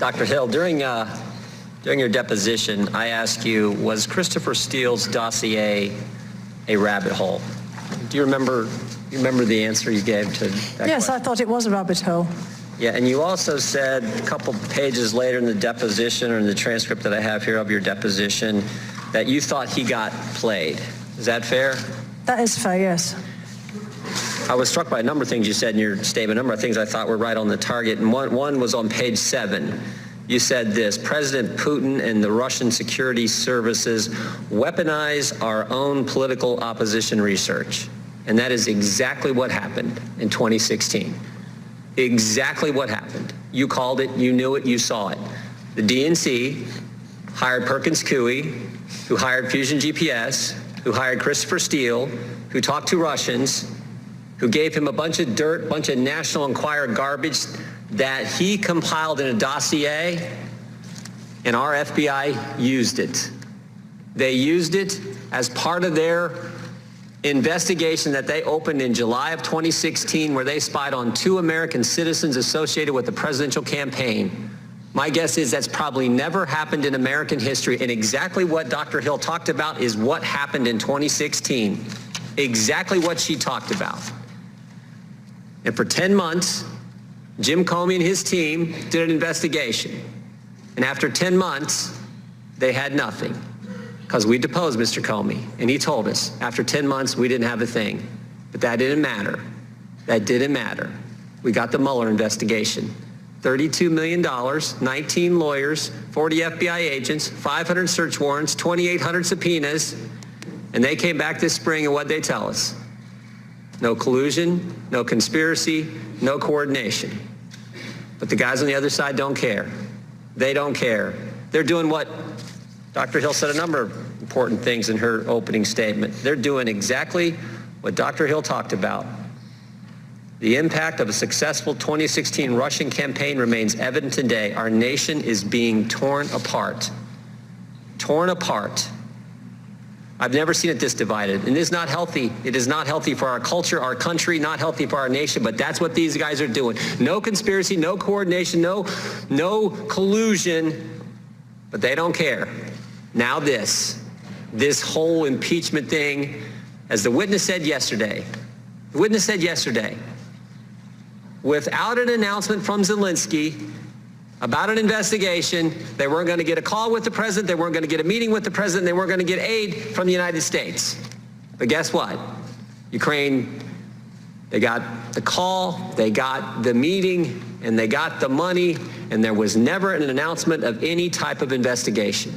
Dr. Hill, during your deposition, I asked you, was Christopher Steele's dossier a rabbit hole? Do you remember the answer you gave to that Yes, question? I thought it was a rabbit hole. Yeah, and you also said a couple pages later in the deposition, or in the transcript that I have here of your deposition, that you thought he got played. Is that fair? That is fair, yes. I was struck by a number of things you said in your statement, a number of things I thought were right on the target, and one was on page 7. You said this: President Putin and the Russian security services weaponize our own political opposition research. And that is exactly what happened in 2016. Exactly what happened. You called it, you knew it, you saw it. The DNC hired Perkins Coie, who hired Fusion GPS, who hired Christopher Steele, who talked to Russians, who gave him a bunch of dirt, bunch of National Enquirer garbage that he compiled in a dossier, and our FBI used it. They used it as part of their investigation that they opened in July of 2016, where they spied on 2 American citizens associated with the presidential campaign. My guess is that's probably never happened in American history, and exactly what Dr. Hill talked about is what happened in 2016. Exactly what she talked about. And for 10 months, Jim Comey and his team did an investigation. And after 10 months, they had nothing, because we deposed Mr. Comey, and he told us after 10 months we didn't have a thing. But that didn't matter. That didn't matter. We got the Mueller investigation. $32 million, 19 lawyers, 40 FBI agents, 500 search warrants, 2,800 subpoenas, and they came back this spring, and what'd they tell us? No collusion, no conspiracy, no coordination. But the guys on the other side don't care. They don't care. They're doing what Dr. Hill said, a number of important things in her opening statement. They're doing exactly what Dr. Hill talked about. The impact of a successful 2016 Russian campaign remains evident today. Our nation is being torn apart. Torn apart. I've never seen it this divided, and it is not healthy. It is not healthy for our culture, our country, not healthy for our nation, but that's what these guys are doing. No conspiracy, no coordination, no collusion, but they don't care. Now this whole impeachment thing, as the witness said yesterday, without an announcement from Zelensky about an investigation, they weren't going to get a call with the president, they weren't going to get a meeting with the president, they weren't going to get aid from the United States. But guess what? Ukraine, they got the call, they got the meeting, and they got the money, and there was never an announcement of any type of investigation.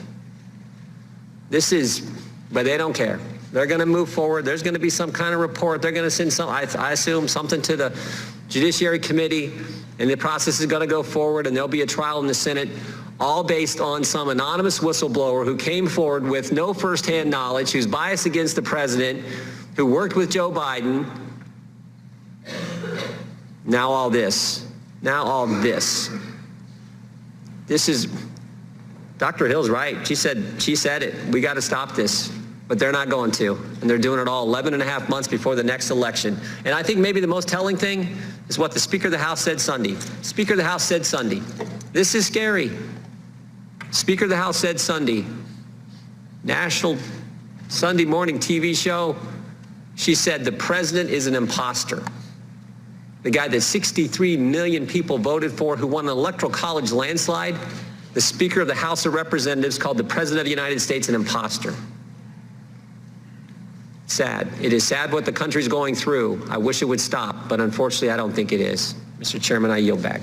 But they don't care. They're going to move forward. There's going to be some kind of report. They're going to send I assume, something to the Judiciary Committee, and the process is going to go forward, and there'll be a trial in the Senate, all based on some anonymous whistleblower who came forward with no firsthand knowledge, who's biased against the president, who worked with Joe Biden. Now all this. Now all this. This is, Dr. Hill's right. She said it. We got to stop this. But they're not going to. And they're doing it all 11 and a half months before the next election. And I think maybe the most telling thing is what the Speaker of the House said Sunday. Speaker of the House said Sunday. This is scary. Speaker of the House said Sunday. National Sunday morning TV show. She said the president is an imposter. The guy that 63 million people voted for, who won an electoral college landslide, the Speaker of the House of Representatives called the President of the United States an imposter. Sad. It is sad what the country's going through. I wish it would stop, but unfortunately I don't think it is. Mr. Chairman, I yield back.